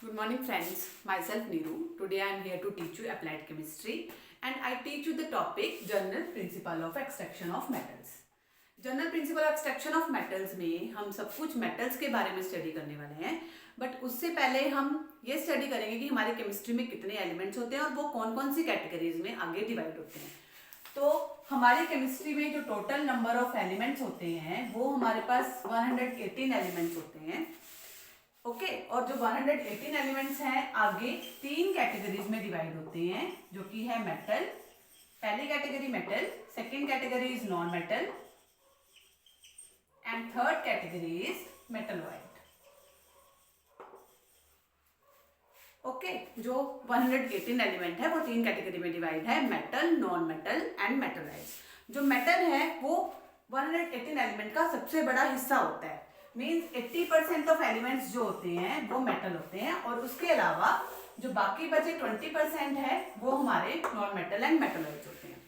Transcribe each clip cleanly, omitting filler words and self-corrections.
Good morning friends, myself Neeru. Today I am here to teach you applied chemistry and I teach you the topic general principle of extraction of metals. General principle of extraction of metals में हम सब कुछ metals के बारे में study करने वाले हैं, बट उससे पहले हम ये स्टडी करेंगे कि हमारे केमिस्ट्री में कितने एलिमेंट्स होते हैं और वो कौन कौन सी कैटेगरीज में आगे डिवाइड होते हैं। तो हमारी केमिस्ट्री में जो टोटल नंबर ऑफ एलिमेंट्स होते हैं वो हमारे पास 118 एलिमेंट्स होते हैं। ओके और जो 118 एलिमेंट्स हैं आगे तीन कैटेगरीज में डिवाइड होते हैं, जो कि है मेटल, पहली category metal, second category is non metal and third category is metalloid. Okay जो 118 एलिमेंट है वो तीन कैटेगरी में डिवाइड है, metal, non metal and metalloid. जो मेटल है वो 118 एलिमेंट का सबसे बड़ा हिस्सा होता है, मीन्स 80% ऑफ एलिमेंट्स जो होते हैं वो मेटल होते हैं और उसके अलावा जो बाकी बचे 20% है वो हमारे नॉन मेटल एंड मेटलॉइड्स होते हैं।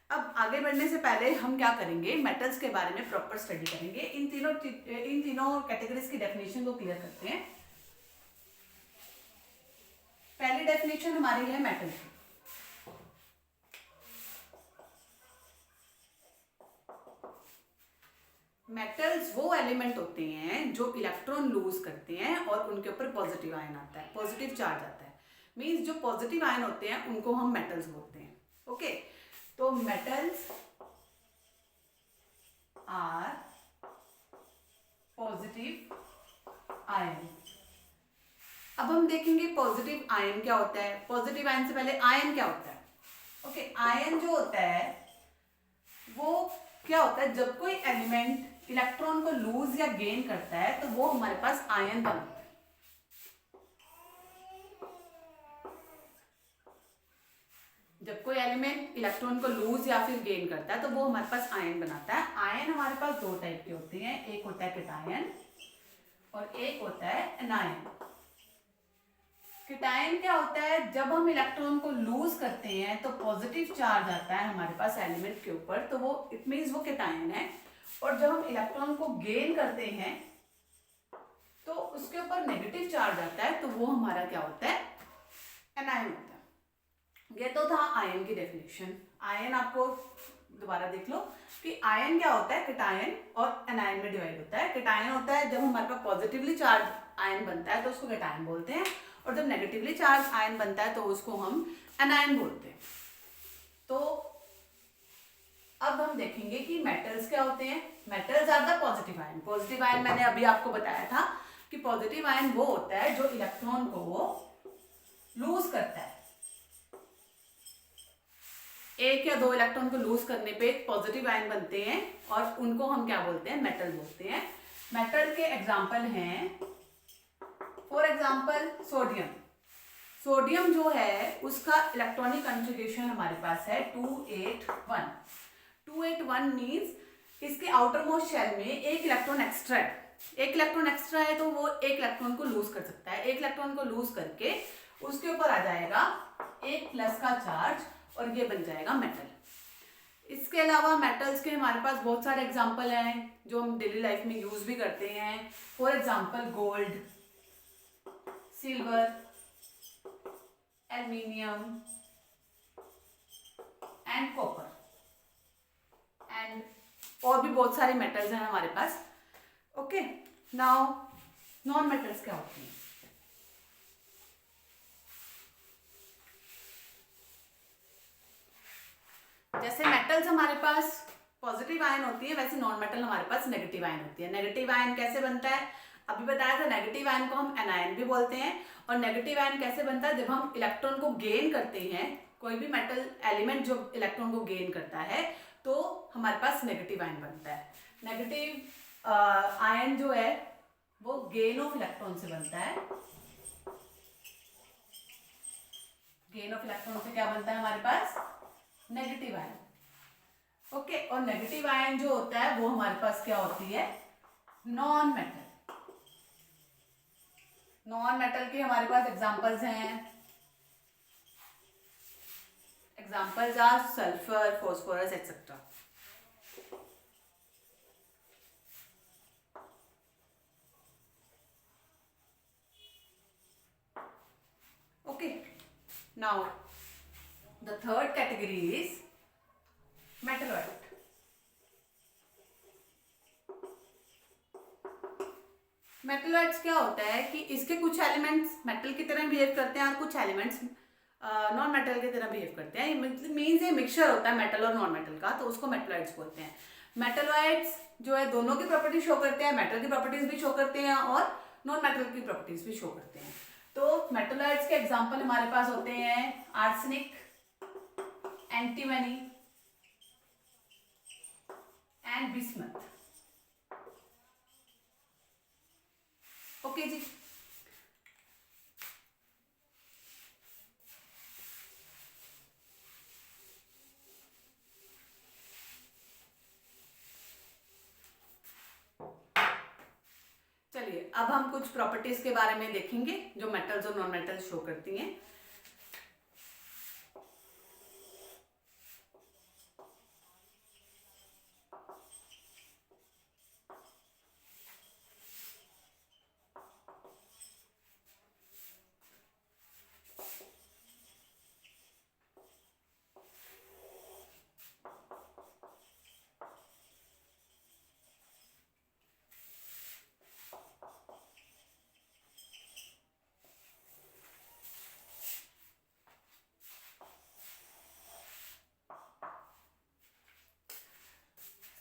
अब आगे बढ़ने से पहले हम क्या करेंगे, मेटल्स के बारे में प्रॉपर स्टडी करेंगे। इन तीनों कैटेगरीज की डेफिनेशन को क्लियर करते हैं। पहली डेफिनेशन हमारी है मेटल की। मेटल्स वो एलिमेंट होते हैं जो इलेक्ट्रॉन लूज करते हैं और उनके ऊपर पॉजिटिव आयन आता है, पॉजिटिव चार्ज आता है। मींस जो पॉजिटिव आयन होते हैं उनको हम मेटल्स बोलते हैं। ओके तो मेटल्स आर पॉजिटिव आयन। अब हम देखेंगे पॉजिटिव आयन क्या होता है। पॉजिटिव आयन से पहले आयन क्या होता है। ओके आयन जो होता है वो क्या होता है, जब कोई एलिमेंट इलेक्ट्रॉन को लूज या गेन करता है तो वो हमारे पास आयन बनता है। जब कोई एलिमेंट इलेक्ट्रॉन को लूज या फिर गेन करता है तो वो हमारे पास आयन बनाता है। आयन हमारे पास दो टाइप के होते हैं, एक होता है कैटायन और एक होता है एनायन। कैटायन क्या होता है, जब हम इलेक्ट्रॉन को लूज करते हैं तो पॉजिटिव चार्ज आता है हमारे पास एलिमेंट के ऊपर, तो वो इट मीन्स वो कैटायन है। और जब हम इलेक्ट्रॉन को गेन करते हैं तो उसके ऊपर नेगेटिव चार्ज आता है, तो वो हमारा क्या होता है, एनायन होता है। ये तो था आयन की डेफिनेशन। आयन आपको दोबारा देख लो कि आयन क्या होता है, कैटायन और एनायन में डिवाइड होता है। कैटायन होता है जब हमारे पास पॉजिटिवली चार्ज आयन बनता है तो उसको कैटायन बोलते हैं, और जब नेगेटिवली चार्ज आयन बनता है तो उसको हम एनायन बोलते हैं। तो अब हम देखेंगे कि मेटल्स क्या होते हैं। Metals are the positive ion. Positive ion मैंने अभी आपको बताया था कि पॉजिटिव आयन वो होता है जो इलेक्ट्रॉन को लूज करता है। एक या दो इलेक्ट्रॉन को लूज करने पे पॉजिटिव आयन बनते हैं और उनको हम क्या बोलते हैं, मेटल बोलते हैं। मेटल के एग्जाम्पल हैं, फॉर एग्जाम्पल सोडियम। सोडियम जो है उसका इलेक्ट्रॉनिक कॉन्फ़िगरेशन हमारे पास है 281। 281 मीन्स इसके आउटर मोस्ट शेल में एक इलेक्ट्रॉन एक्स्ट्रा है। एक इलेक्ट्रॉन एक्स्ट्रा है तो वो एक इलेक्ट्रॉन को लूज कर सकता है। एक इलेक्ट्रॉन को लूज करके उसके ऊपर आ जाएगा एक प्लस का चार्ज और ये बन जाएगा मेटल। इसके अलावा मेटल्स के हमारे पास बहुत सारे एग्जाम्पल हैं जो हम डेली लाइफ में यूज भी करते हैं। For example gold, silver, aluminium and copper and और भी बहुत सारे मेटल्स हैं हमारे पास। ओके नाउ नॉन मेटल्स क्या होती हैं। जैसे मेटल्स हमारे पास पॉजिटिव आयन होती है, वैसे नॉन मेटल हमारे पास नेगेटिव आयन होती है। नेगेटिव आयन कैसे बनता है, अभी बताया था। नेगेटिव आयन को हम एनायन भी बोलते हैं। और नेगेटिव आयन कैसे बनता है, जब हम इलेक्ट्रॉन को गेन करते हैं, कोई भी मेटल एलिमेंट जो इलेक्ट्रॉन को गेन करता है तो हमारे पास नेगेटिव आयन बनता है। नेगेटिव आयन जो है वो गेन ऑफ इलेक्ट्रॉन से बनता है। गेन ऑफ इलेक्ट्रॉन से क्या बनता है हमारे पास, नेगेटिव आयन। ओके और नेगेटिव आयन जो होता है वो हमारे पास क्या होती है, नॉन मेटल। नॉन मेटल के हमारे पास एग्जांपल्स हैं। Examples are sulphur, phosphorus etcetera. Now the third category is metalloid. Metalloids क्या होता है कि इसके कुछ एलिमेंट्स मेटल की तरह बिहेव करते हैं और कुछ एलिमेंट्स नॉन मेटल की तरह बिहेव करते हैं. मीन्स ये मिक्सचर होता है मेटल और नॉन मेटल का, तो उसको मेटलॉइड्स बोलते हैं. मेटलॉइड्स जो है दोनों की प्रॉपर्टी शो करते हैं, मेटल की प्रॉपर्टीज भी शो करते हैं और नॉन मेटल की प्रॉपर्टीज भी शो करते हैं. तो मेटलॉइड्स के एग्जाम्पल हमारे पास होते हैं arsenic, antimony and bismuth. Okay जी. चलिए अब हम कुछ प्रॉपर्टीज के बारे में देखेंगे जो मेटल्स और नॉन मेटल्स शो करती हैं.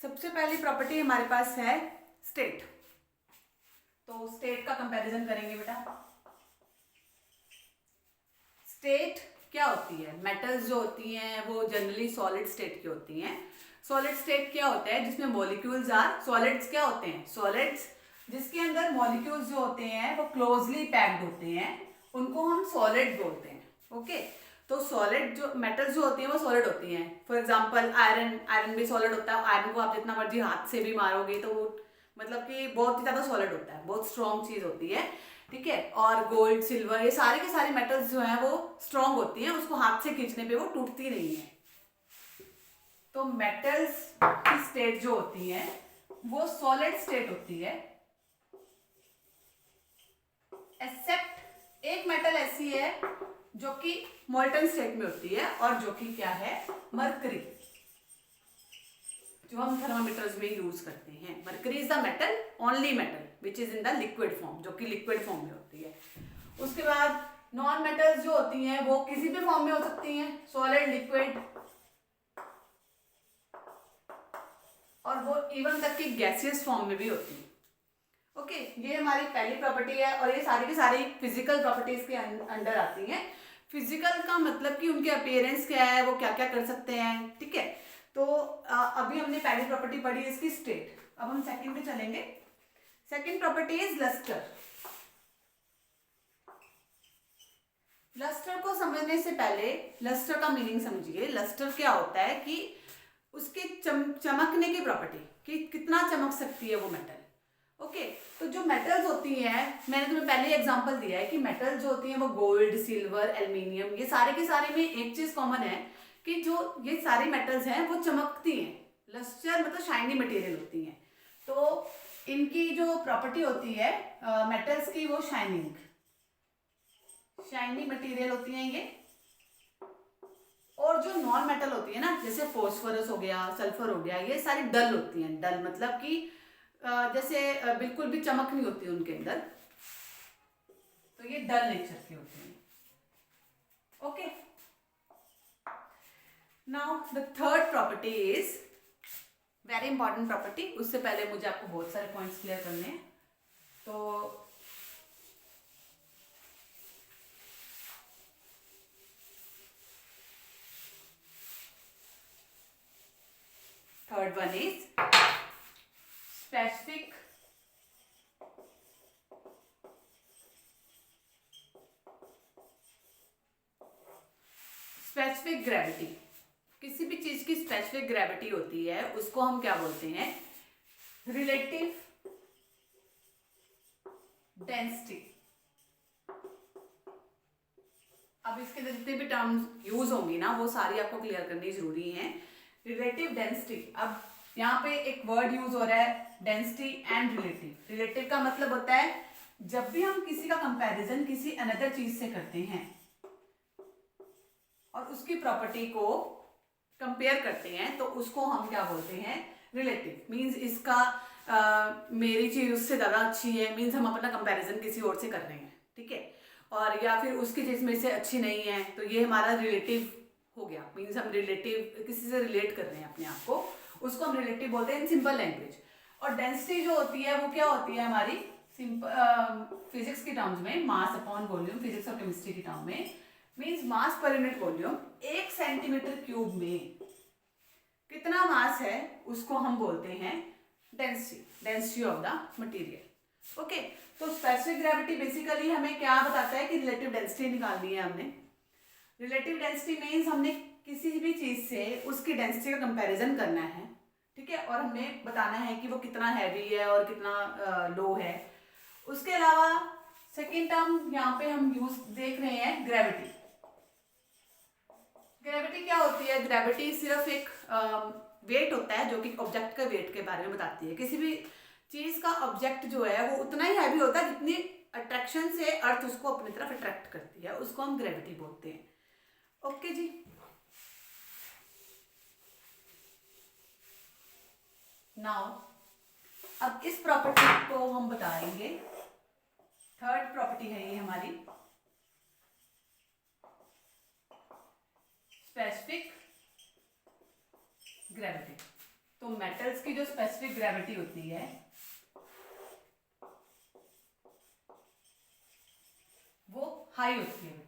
सबसे पहली प्रॉपर्टी हमारे पास है स्टेट. तो स्टेट का कंपैरिजन करेंगे बेटा. स्टेट क्या होती है? मेटल्स जो होती हैं वो जनरली सॉलिड स्टेट की होती हैं. सॉलिड स्टेट क्या होता है? जिसमें मॉलिक्यूल्स आर सॉलिड्स. क्या होते हैं? सॉलिड्स जिसके अंदर मॉलिक्यूल्स जो होते हैं वो क्लोजली पैक्ड होते हैं, उनको हम सॉलिड बोलते हैं. ओके. तो सॉलिड जो मेटल्स जो होती हैं वो सॉलिड होती हैं. फॉर एग्जांपल आयरन भी सॉलिड होता है. आयरन को आप जितना मर्जी हाथ से भी मारोगे तो वो मतलब कि बहुत ही ज़्यादा सॉलिड होता है, बहुत स्ट्रॉन्ग चीज़ होती है. ठीक है. और गोल्ड, सिल्वर, ये सारे के सारे मेटल्स जो हैं वो स्ट्रॉन्ग होती हैं, उसको हाथ से खींचने पे वो टूटती नहीं है. तो मेटल्स की स्टेट जो होती है वो सॉलिड स्टेट होती है, एक्सेप्ट एक मेटल ऐसी है जो कि मोल्टन स्टेट में होती है और जो कि क्या है? मरकरी, जो हम थर्मामीटर्स में यूज करते हैं. Mercury is the metal, only metal which is in the liquid form, जो कि लिक्विड फॉर्म में होती है. उसके बाद नॉन मेटल्स जो होती हैं वो किसी भी फॉर्म में हो सकती हैं, सॉलिड, लिक्विड, और वो इवन तक कि गैसियस फॉर्म में भी होती है. ओके. ये हमारी पहली प्रॉपर्टी है और ये सारी की सारी फिजिकल प्रॉपर्टीज के अंडर आती हैं. फिजिकल का मतलब कि उनके अपीयरेंस क्या है, वो क्या क्या कर सकते हैं. ठीक है. तो अभी हमने पहली प्रॉपर्टी पढ़ी इसकी स्टेट. अब हम सेकंड पे चलेंगे. Second property is lustre. Lustre को समझने से पहले लस्टर का मीनिंग समझिए. लस्टर क्या होता है कि उसके चमकने की प्रॉपर्टी, कि कितना चमक सकती है वो मेटल. ओके. तो जो मेटल्स होती हैं, मैंने तुम्हें पहले एग्जांपल दिया है कि मेटल्स जो होती हैं वो गोल्ड, सिल्वर, एल्युमिनियम, ये सारे के सारे में एक चीज कॉमन है कि जो ये सारी मेटल्स हैं वो चमकती हैं. लस्टर मतलब शाइनी मटेरियल होती हैं. तो इनकी जो प्रॉपर्टी होती है मेटल्स की, वो शाइनी मटेरियल होती हैं ये. और जो नॉन मेटल होती है ना, जैसे फॉस्फोरस हो गया, सल्फर हो गया, ये सारी डल होती हैं. डल मतलब कि जैसे बिल्कुल भी चमक नहीं होती उनके अंदर, तो ये डल नेचर की होती है. Okay. Now the third property is very important property. उससे पहले मुझे आपको बहुत सारे पॉइंट्स क्लियर करने हैं. तो third one is specific gravity. किसी भी चीज की स्पेसिफिक ग्रेविटी होती है उसको हम क्या बोलते हैं? Relative density. अब इसके जितने भी टर्म्स यूज होंगी ना वो सारी आपको क्लियर करनी जरूरी है. Relative density. अब यहाँ पे एक वर्ड यूज हो रहा है, डेंसिटी एंड रिलेटिव. रिलेटिव का मतलब होता है जब भी हम किसी का कंपैरिजन किसी अनदर चीज से करते हैं और उसकी प्रॉपर्टी को कंपेयर करते हैं तो उसको हम क्या बोलते हैं, रिलेटिव। मींस इसका मेरी चीज उससे ज़्यादा अच्छी है, मींस हम अपना कंपैरिजन किसी और से कर रहे हैं, ठीक है। और या फिर उसकी चीज़ मेरे से अच्छी नहीं है, तो ये हमारा रिलेटिव हो गया। मीन्स हम रिलेटिव किसी से रिलेट कर रहे हैं अपने आप को, उसको हम रिलेटिव बोलते हैं इन सिंपल लैंग्वेज। और डेंसिटी जो होती है वो क्या होती है हमारी सिंपल फिजिक्स की टर्म्स में, मास अपॉन वॉल्यूम, फिजिक्स और केमिस्ट्री की टर्म में। Means mass per unit volume, 1 centimetre cube में कितना मास है उसको हम बोलते हैं density of the material. Okay, तो स्पेसिफिक ग्रेविटी बेसिकली हमें क्या बताता है कि रिलेटिव डेंसिटी निकालनी है हमने। रिलेटिव डेंसिटी मीन्स हमने किसी भी चीज से उसकी डेंसिटी का कंपैरिजन करना है, ठीक है, और हमें बताना है कि वो कितना हैवी है और कितना लो है। उसके अलावा सेकेंड टर्म यहाँ पे हम यूज देख रहे हैं ग्रेविटी। ग्रेविटी क्या होती है? ग्रेविटी सिर्फ एक वेट होता है जो कि ऑब्जेक्ट के वेट के बारे में बताती है। किसी भी चीज का ऑब्जेक्ट जो है वो उतना ही हैवी होता है जितनी अट्रैक्शन से अर्थ उसको अपनी तरफ अट्रैक्ट करती है, उसको हम ग्रेविटी बोलते हैं। ओके जी, नाउ अब इस प्रॉपर्टी को हम बताएंगे। थर्ड प्रॉपर्टी है ये हमारी स्पेसिफिक ग्रेविटी। तो मेटल्स की जो स्पेसिफिक ग्रेविटी होती है वो हाई होती है।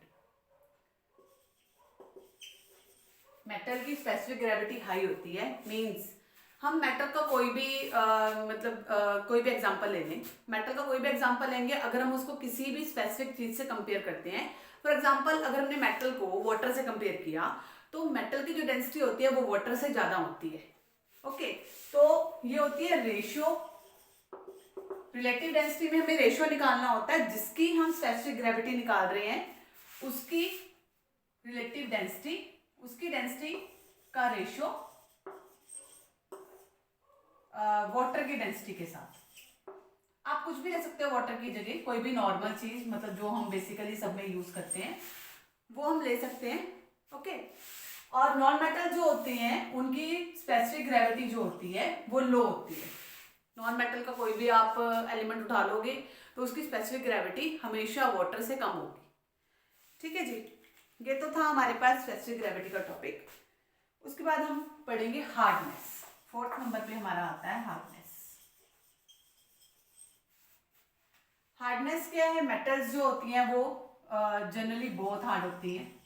मेटल की स्पेसिफिक ग्रेविटी हाई होती है। मींस हम मेटल का कोई भी कोई भी एग्जांपल ले लें, मेटल का कोई भी एग्जांपल लेंगे, अगर हम उसको किसी भी स्पेसिफिक चीज से कंपेयर करते हैं, फॉर एग्जांपल अगर हमने मेटल को वाटर से कंपेयर किया तो मेटल की जो डेंसिटी होती है वो वाटर से ज्यादा होती है। ओके, तो ये होती है रेशियो। रिलेटिव डेंसिटी में हमें रेशियो निकालना होता है, जिसकी हम स्पेसिफिक ग्रेविटी निकाल रहे हैं उसकी रिलेटिव डेंसिटी, उसकी डेंसिटी का रेशियो वाटर की डेंसिटी के साथ। आप कुछ भी ले सकते हो वाटर की जगह, कोई भी नॉर्मल चीज, मतलब जो हम बेसिकली सब में यूज करते हैं वो हम ले सकते हैं। ओके, और नॉन मेटल जो होते हैं उनकी स्पेसिफिक ग्रेविटी जो होती है वो लो होती है। नॉन मेटल का कोई भी आप एलिमेंट उठा लोगे तो उसकी स्पेसिफिक ग्रेविटी हमेशा वाटर से कम होगी। ठीक है जी, ये तो था हमारे पास स्पेसिफिक ग्रेविटी का टॉपिक। उसके बाद हम पढ़ेंगे हार्डनेस। फोर्थ नंबर पे हमारा आता है हार्डनेस। हार्डनेस क्या है? मेटल्स जो होती हैं वो जनरली बहुत हार्ड होती हैं।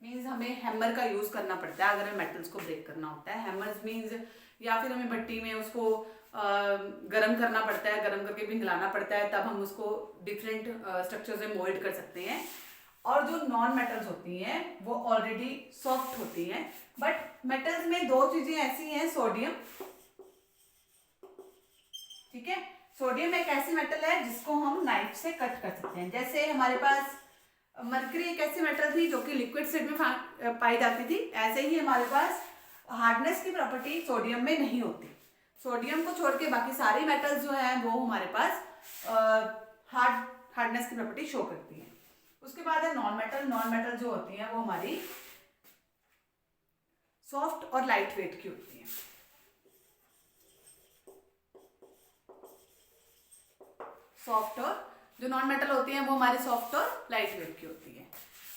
मीन्स हमें हैमर का यूज करना पड़ता है अगर हमें मेटल्स को ब्रेक करना होता है। हैमर्स मीन्स या फिर हमें भट्टी में उसको गरम करना पड़ता है, गरम करके पिघलाना पड़ता है, तब हम उसको डिफरेंट स्ट्रक्चर से मोल्ड कर सकते हैं। और जो नॉन मेटल्स होती हैं वो ऑलरेडी सॉफ्ट होती हैं। बट मेटल्स में दो चीजें ऐसी हैं, सोडियम, ठीक है, सोडियम एक ऐसी मेटल है जिसको हम नाइफ से कट कर सकते हैं। जैसे हमारे पास मरकरी एक ऐसी मेटल थी जो कि लिक्विड स्टेट में पाई जाती थी, ऐसे ही हमारे पास हार्डनेस की प्रॉपर्टी सोडियम में नहीं होती। सोडियम को छोड़ के बाकी सारी मेटल्स जो है वो हमारे पास हार्डनेस की प्रॉपर्टी शो करती है। उसके बाद है नॉन मेटल। नॉन मेटल जो होती हैं वो हमारी सॉफ्ट और लाइट वेट की होती हैं। सॉफ्ट और जो नॉन मेटल होती हैं वो हमारी सॉफ्ट और लाइट वेट की होती है।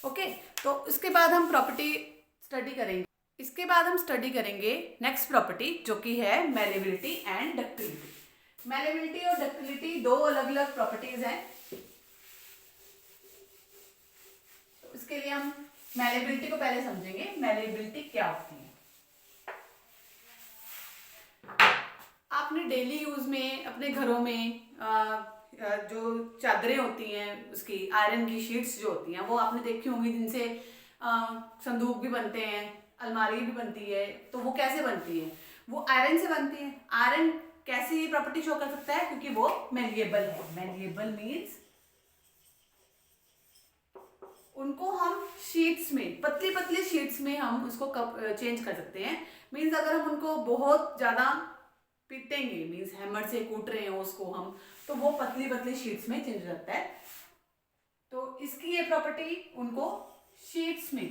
ओके, तो इसके बाद हम प्रॉपर्टी स्टडी करेंगे। इसके बाद हम स्टडी करेंगे नेक्स्ट प्रॉपर्टी जो कि है मैलेबिलिटी एंड डक्टिलिटी। मैलेबिलिटी और डक्टिलिटी दो अलग अलग प्रॉपर्टीज हैं। तो इसके लिए हम मैलेबिलिटी को पहले समझेंगे। मैलेबिलिटी क्या होती है? आपने डेली यूज में अपने घरों में जो चादरें होती हैं उसकी आयरन की शीट्स जो होती हैं वो आपने देखी होंगी, जिनसे संदूक भी बनते हैं, अलमारी भी बनती है। तो वो कैसे बनती है? वो आयरन से बनती है। आयरन कैसी प्रॉपर्टी शो कर सकता है? क्योंकि वो मेलिएबल है। मेलिएबल मीन्स उनको हम शीट्स में, पतली पतली शीट्स में हम उसको चेंज कर सकते हैं। मीन्स अगर हम उनको बहुत ज्यादा पीटेंगे, मीन्स हैमर से कूट रहे हैं उसको हम, तो वो पतली पतली शीट्स में चेंज हो जाता है। तो इसकी ये प्रॉपर्टी उनको शीट्स में,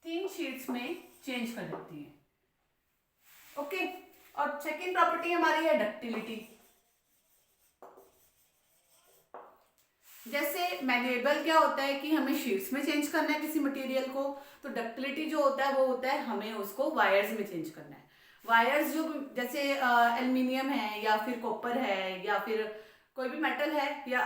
3 शीट्स में चेंज कर देती है। ओके, और सेकेंड प्रॉपर्टी हमारी है डक्टिलिटी। जैसे मैल्लेबल क्या होता है कि हमें शीट्स में चेंज करना है किसी मटेरियल को, तो डक्टिलिटी जो होता है वो होता है हमें उसको वायर्स में चेंज करना है। वायर्स जो जैसे एल्युमिनियम है या फिर कॉपर है या फिर कोई भी मेटल है या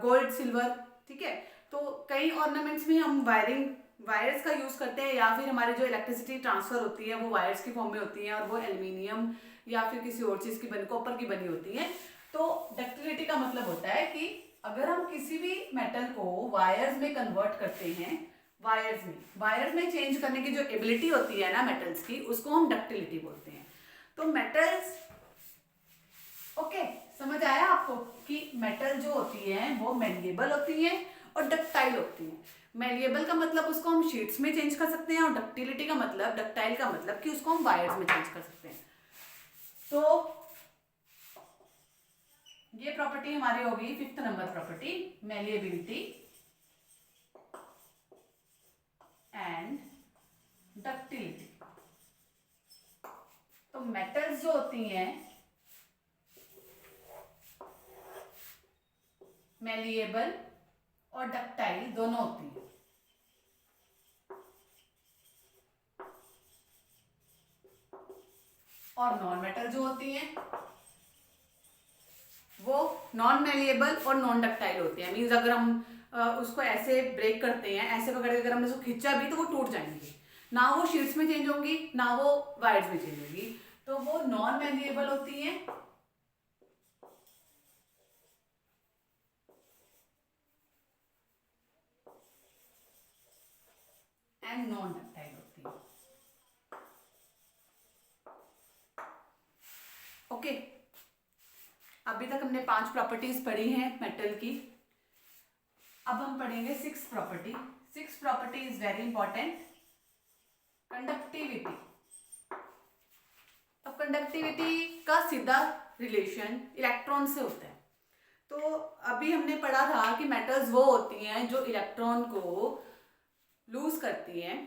गोल्ड सिल्वर, ठीक है, तो कई ऑर्नामेंट्स में हम वायर्स का यूज करते हैं, या फिर हमारी जो इलेक्ट्रिसिटी ट्रांसफर होती है वो वायर्स की फॉर्म में होती है और वो एल्युमिनियम या फिर किसी और चीज की बनी, कॉपर की बनी होती है। तो डक्टिलिटी का मतलब होता है कि अगर हम किसी भी मेटल को वायर्स में कन्वर्ट करते हैं, वायर्स में चेंज करने की जो एबिलिटी होती है ना मेटल्स की, उसको हम डक्टिलिटी बोलते हैं। तो मेटल्स, ओके, समझ आया आपको कि मेटल जो होती है वो मेलिएबल होती है और डक्टाइल होती है। मेलिएबल का मतलब उसको हम शीट्स में चेंज कर सकते हैं, और डक्टिलिटी का मतलब, डक्टाइल का मतलब कि उसको हम वायर्स में चेंज कर सकते हैं। तो ये प्रॉपर्टी हमारी होगी 5th number property, malleability and ductility. तो मेटल्स जो होती हैं मेलिएबल और डक्टाइल दोनों होती हैं। और नॉन मेटल जो होती हैं वो नॉन मेलिएबल और नॉन डक्टाइल होती है। मीन्स अगर हम उसको ऐसे ब्रेक करते हैं, ऐसे पकड़ के अगर हमने उसको खींचा भी तो वो टूट जाएंगी, ना वो शीट्स में चेंज होंगी ना वो वायर्स में चेंज होंगी, तो वो नॉन मेलिएबल होती हैं एंड नॉन डक्टाइल होती है। ओके, अभी तक हमने 5 प्रॉपर्टीज पढ़ी हैं मेटल की। अब हम पढ़ेंगे 6th property. 6th property is very important, conductivity. अब कंडक्टिविटी का सीधा रिलेशन इलेक्ट्रॉन से होता है। तो अभी हमने पढ़ा था कि मेटल्स वो होती हैं जो इलेक्ट्रॉन को लूज करती हैं।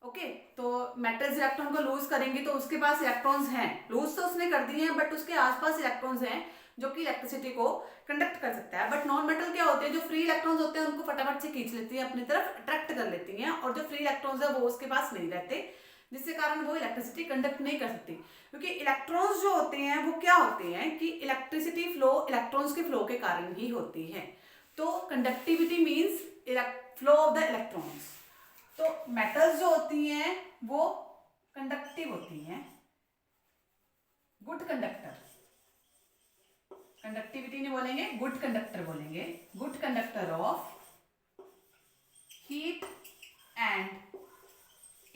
ओके, तो मेटल्स इलेक्ट्रॉन को लूज करेंगी तो उसके पास इलेक्ट्रॉन्स हैं, लूज तो उसने कर दिए हैं बट उसके आसपास इलेक्ट्रॉन्स हैं जो कि इलेक्ट्रिसिटी को कंडक्ट कर सकता है। बट नॉन मेटल क्या होते हैं, जो फ्री इलेक्ट्रॉन्स होते हैं उनको फटाफट से खींच लेती है अपनी तरफ, अट्रैक्ट कर लेती हैं, और जो फ्री इलेक्ट्रॉन्स है वो उसके पास नहीं रहते, जिसके कारण वो इलेक्ट्रिसिटी कंडक्ट नहीं कर सकती। क्योंकि इलेक्ट्रॉन्स जो होते हैं वो क्या होते हैं कि इलेक्ट्रिसिटी फ्लो इलेक्ट्रॉन्स के फ्लो के कारण ही होती है। तो conductivity means flow of the electrons. तो मेटल्स जो होती हैं वो कंडक्टिव होती हैं, गुड कंडक्टर। कंडक्टिविटी नहीं बोलेंगे, गुड कंडक्टर बोलेंगे, good conductor of heat and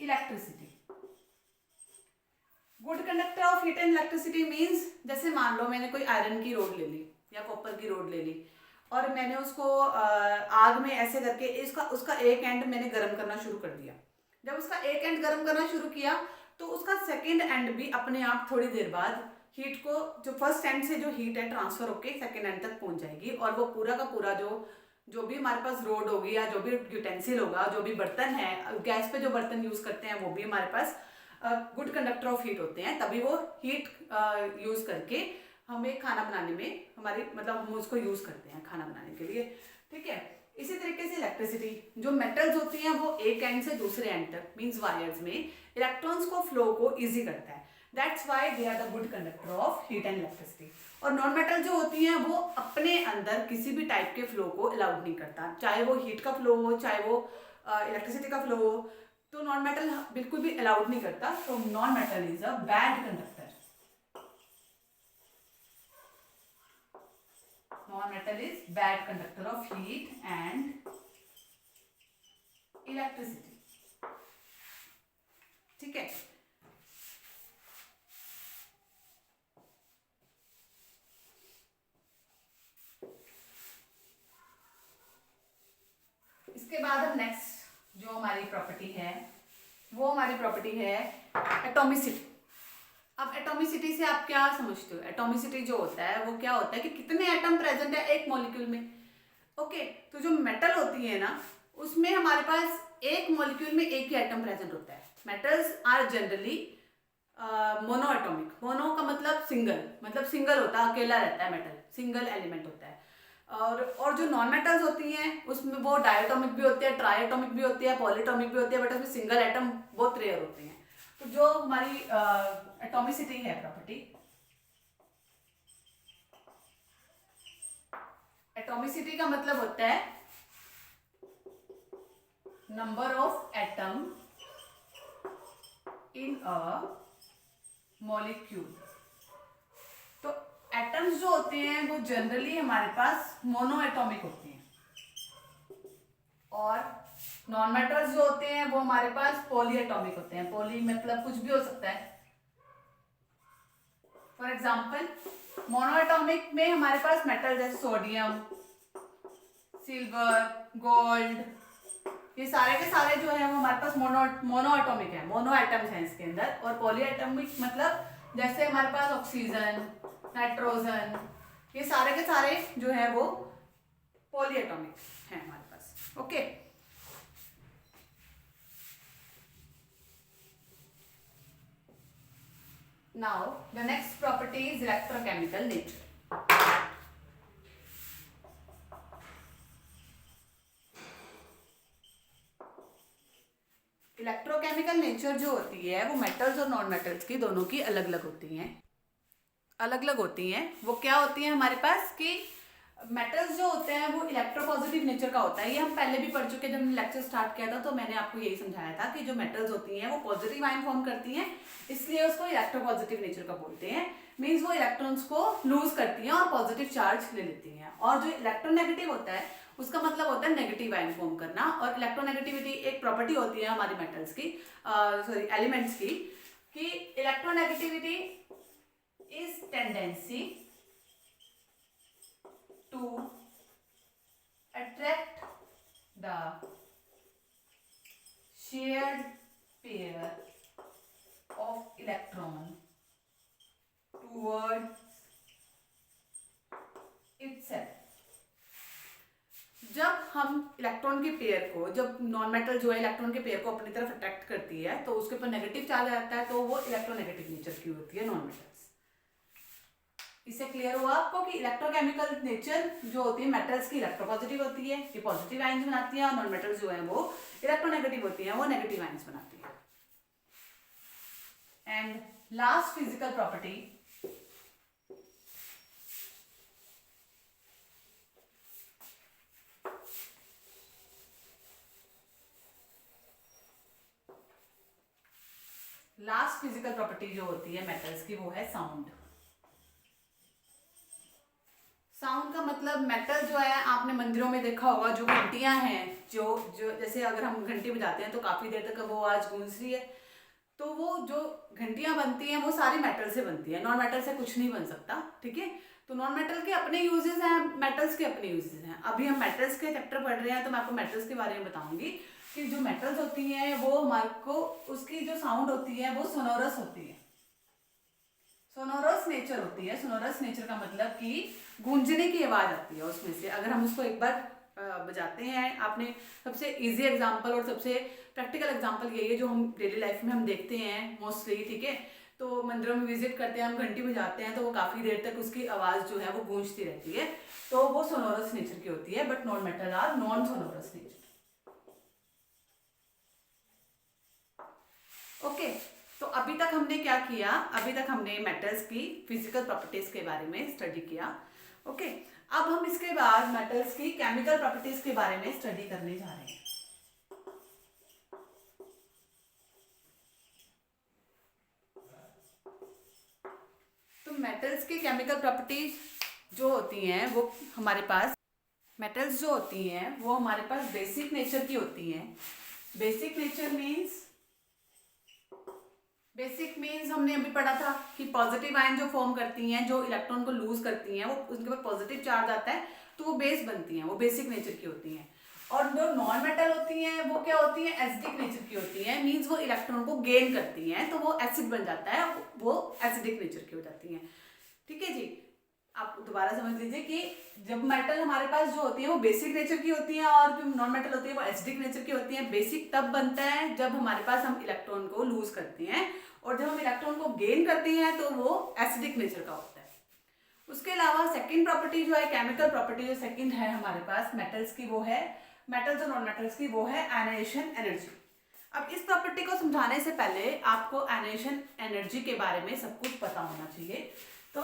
electricity. Good conductor of heat and electricity means, जैसे मान लो मैंने कोई आयरन की रोड ले ली या कॉपर की रोड ले ली और मैंने उसको आग में ऐसे करके उसका एक एंड मैंने गर्म करना शुरू कर दिया। जब उसका एक एंड गर्म करना शुरू किया तो उसका सेकेंड एंड भी अपने आप थोड़ी देर बाद हीट को, जो फर्स्ट एंड से जो हीट है ट्रांसफर होके सेकेंड एंड तक पहुंच जाएगी, और वो पूरा का पूरा जो भी हमारे पास रोड होगी या जो भी यूटेंसिल होगा, जो भी बर्तन है, गैस पे जो बर्तन यूज करते हैं वो भी हमारे पास गुड कंडक्टर ऑफ हीट होते हैं। तभी वो हीट यूज करके हमें खाना बनाने में हमारी, मतलब हम उसको यूज करते हैं खाना बनाने के लिए, ठीक है। इसी तरीके से इलेक्ट्रिसिटी, जो मेटल्स होती हैं वो एक एंड से दूसरे एंड तक मींस वायर्स में इलेक्ट्रॉन्स को फ्लो को इजी करता है। That's why they are the good conductor of heat and electricity. और नॉन मेटल जो होती हैं वो अपने अंदर किसी भी टाइप के फ्लो को अलाउड नहीं करता, चाहे वो हीट का फ्लो हो चाहे वो इलेक्ट्रिसिटी का फ्लो हो, तो नॉन मेटल बिल्कुल भी अलाउड नहीं करता। तो non metal is a bad conductor. Non-metal is bad conductor of heat and electricity. ठीक है, इसके बाद हम नेक्स्ट जो हमारी प्रॉपर्टी है वो हमारी प्रॉपर्टी है एटॉमिसिटी। अब एटॉमिसिटी से आप क्या समझते हो? एटॉमिसिटी जो होता है वो क्या होता है कि कितने एटम प्रेजेंट है एक मॉलिक्यूल में। ओके, तो जो मेटल होती है ना, उसमें हमारे पास एक मॉलिक्यूल में एक ही एटम प्रेजेंट होता है। Metals are generally monoatomic. Mono का मतलब सिंगल होता है, अकेला रहता है मेटल, सिंगल एलिमेंट होता है। और जो नॉन मेटल्स होती हैं उसमें वो डायटोमिक भी होती है, ट्राइएटॉमिक भी होती है, पॉलीटॉमिक भी होती है, बट उसमें सिंगल एटम बहुत रेयर होते हैं। तो जो हमारी एटॉमिसिटी है प्रॉपर्टी, एटॉमिसिटी का मतलब होता है number of atom in a molecule. तो एटम्स जो होते हैं वो जनरली हमारे पास मोनो एटॉमिक होते हैं, और नॉन मेटल्स जो होते हैं वो हमारे पास पॉली एटॉमिक होते हैं। पॉली मतलब कुछ भी हो सकता है। फॉर एग्जाम्पल, मोनो एटॉमिक में हमारे पास मेटल जैसे सोडियम, सिल्वर, गोल्ड, ये सारे के सारे जो है वो हमारे पास मोनो एटॉमिक है, मोनो एटम्स हैं इसके अंदर। और पॉली एटॉमिक मतलब जैसे हमारे पास ऑक्सीजन, नाइट्रोजन, ये सारे के सारे जो है वो पॉली एटॉमिक हैं हमारे पास। Okay, now the next property is electrochemical nature. Electrochemical nature जो होती है वो मेटल्स और नॉन मेटल्स की दोनों की अलग अलग होती हैं। वो क्या होती हैं हमारे पास कि मेटल्स जो होते हैं वो इलेक्ट्रोपॉजिटिव नेचर का होता है। ये हम पहले भी पढ़ चुके हैं, जब हमने लेक्चर स्टार्ट किया था तो मैंने आपको यही समझाया था कि जो मेटल्स होती हैं वो पॉजिटिव आयन फॉर्म करती हैं, इसलिए उसको इलेक्ट्रोपॉजिटिव नेचर का बोलते हैं। मीन्स वो इलेक्ट्रॉन्स को लूज करती हैं और पॉजिटिव चार्ज ले लेती हैं। और जो इलेक्ट्रोनेगेटिव होता है उसका मतलब होता है नेगेटिव आयन फॉर्म करना। और इलेक्ट्रोनेगेटिविटी एक प्रॉपर्टी होती है हमारी मेटल्स की, सॉरी एलिमेंट्स की, कि electronegativity is tendency to attract the shared pair of electron towards itself। जब हम इलेक्ट्रॉन के पेयर को, जब नॉन मेटल जो है इलेक्ट्रॉन के पेयर को अपनी तरफ अट्रैक्ट करती है तो उसके ऊपर नेगेटिव चार्ज आता है, तो वो इलेक्ट्रोनेगेटिव नेचर की होती है नॉन मेटल्स। इससे क्लियर हुआ आपको कि इलेक्ट्रोकेमिकल नेचर जो होती है मेटल्स की इलेक्ट्रोपॉजिटिव होती है, ये पॉजिटिव आयंस बनाती है, और नॉन मेटल्स जो है वो इलेक्ट्रोनेगेटिव होती है, वो नेगेटिव आयंस बनाती है। एंड लास्ट फिजिकल प्रॉपर्टी, जो होती है मेटल्स की वो है साउंड। साउंड का मतलब मेटल जो है, आपने मंदिरों में देखा होगा जो घंटियां हैं, जो जैसे अगर हम घंटी बजाते हैं तो काफी देर तक वो आवाज गूंज रही है, तो वो जो घंटियां बनती हैं वो सारी मेटल से बनती है, नॉन मेटल से कुछ नहीं बन सकता। ठीक है, तो नॉन मेटल के अपने यूजेस हैं, मेटल्स के अपने यूजेस हैं। अभी हम मेटल्स के चैप्टर पढ़ रहे हैं तो मैं आपको मेटल्स के बारे में बताऊंगी कि जो मेटल्स होती हैं वो हमारे को, उसकी जो साउंड होती है वो सोनोरस होती है, सोनोरस नेचर होती है। सोनोरस नेचर का मतलब कि गूंजने की आवाज आती है उसमें से। अगर हम उसको एक बार बजाते हैं, आपने सबसे इजी एग्जांपल और सबसे प्रैक्टिकल एग्जांपल यही है जो हम डेली लाइफ में हम देखते हैं मोस्टली। ठीक है, तो मंदिरों में विजिट करते हैं, हम घंटी बजाते हैं तो वो काफी देर तक उसकी आवाज जो है वो गूंजती रहती है, तो वो सोनोरस नेचर की होती है। But non metal are non sonorous nature. Okay, तो अभी तक हमने क्या किया, अभी तक हमने मेटल्स की फिजिकल प्रॉपर्टीज के बारे में स्टडी किया। ओके, अब हम इसके बाद मेटल्स की केमिकल प्रॉपर्टीज के बारे में स्टडी करने जा रहे हैं। तो मेटल्स की केमिकल प्रॉपर्टीज जो होती हैं वो हमारे पास, मेटल्स जो होती हैं वो हमारे पास बेसिक नेचर की होती हैं। बेसिक नेचर मीन्स हमने अभी पढ़ा था कि पॉजिटिव आयन जो फॉर्म करती हैं, जो इलेक्ट्रॉन को लूज करती हैं, वो उनके ऊपर पॉजिटिव चार्ज आता है तो वो बेस बनती हैं, वो बेसिक नेचर की होती हैं। और जो नॉन मेटल होती हैं वो क्या होती हैं, एसिडिक नेचर की होती हैं। मीन्स वो इलेक्ट्रॉन को गेन करती हैं तो वो एसिड बन जाता है, वो एसिडिक नेचर की हो जाती हैं। ठीक है जी, आप दोबारा समझ लीजिए कि जब मेटल हमारे पास जो होती है वो बेसिक नेचर की होती है और जो नॉन मेटल होती है वो एसिडिक नेचर की होती है। बेसिक तब बनता है जब हमारे पास हम इलेक्ट्रॉन को लूज करते हैं, और जब हम इलेक्ट्रॉन को गेन करते हैं तो वो एसिडिक नेचर का होता है। उसके अलावा सेकेंड प्रॉपर्टी जो है, केमिकल प्रॉपर्टी जो सेकेंड है हमारे पास मेटल्स की, वो है, मेटल्स और नॉन मेटल्स की, वो है आयनाइजेशन एनर्जी। अब इस प्रॉपर्टी को समझाने से पहले आपको आयनाइजेशन एनर्जी के बारे में सब कुछ पता होना चाहिए। तो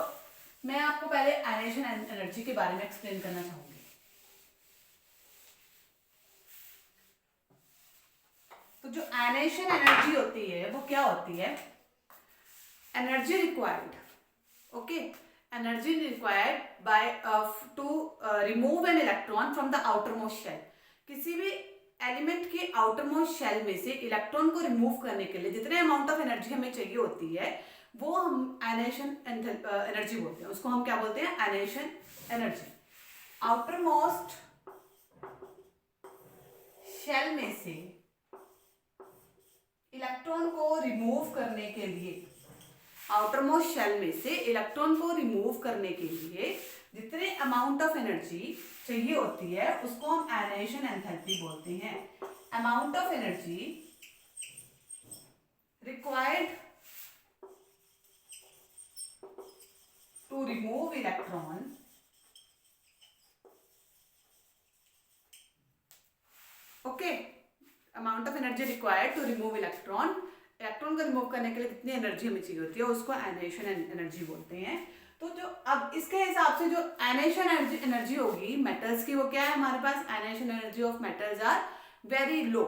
मैं आपको पहले आयनाइजेशन एनर्जी के बारे में एक्सप्लेन करना चाहूंगी। तो जो आयनाइजेशन एनर्जी होती है वो क्या होती है? Energy required, okay, energy required by to remove an electron from the outermost shell. किसी भी एलिमेंट के आउटर मोस्ट शेल में से इलेक्ट्रॉन को रिमूव करने के लिए जितने अमाउंट ऑफ एनर्जी हमें चाहिए होती है वो हम आयनाइजेशन एनर्जी बोलते हैं। उसको हम क्या बोलते हैं? Ionisation energy. Outermost shell में से इलेक्ट्रॉन को रिमूव करने के लिए, आउटर मोस्ट शेल में से इलेक्ट्रॉन को रिमूव करने के लिए जितने अमाउंट ऑफ एनर्जी चाहिए होती है उसको हम आयनाइजेशन एंथैल्पी बोलते हैं। Amount of energy required to remove electron okay, amount of energy required to remove electron, electron को रिमूव करने के लिए कितनी एनर्जी हमें चाहिए होती है उसको आयनाइजेशन एनर्जी बोलते हैं। तो जो अब इसके हिसाब से जो आयनाइजेशन एनर्जी होगी मेटल्स की, वो क्या है हमारे पास? Ionisation energy of metals are very low,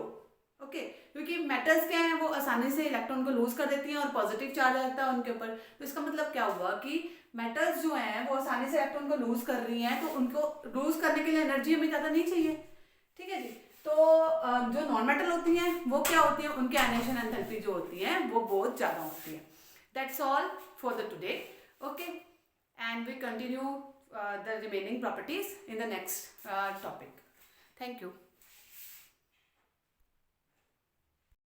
okay, क्योंकि मेटल्स क्या है वो आसानी से इलेक्ट्रॉन को लूज कर देती हैं और पॉजिटिव चार्ज आता है उनके ऊपर। तो इसका मतलब क्या हुआ कि मेटल्स जो हैं वो आसानी से इलेक्ट्रॉन को लूज कर रही हैं, तो उनको लूज करने के लिए एनर्जी हमें ज़्यादा नहीं चाहिए, ठीक है जी। तो जो नॉन मेटल होती हैं वो क्या होती हैं? उनकी आयनाइजेशन एंथैल्पी जो होती है वो बहुत ज़्यादा होती है। That's all for the today, okay, and we continue the remaining properties in the next topic. Thank you.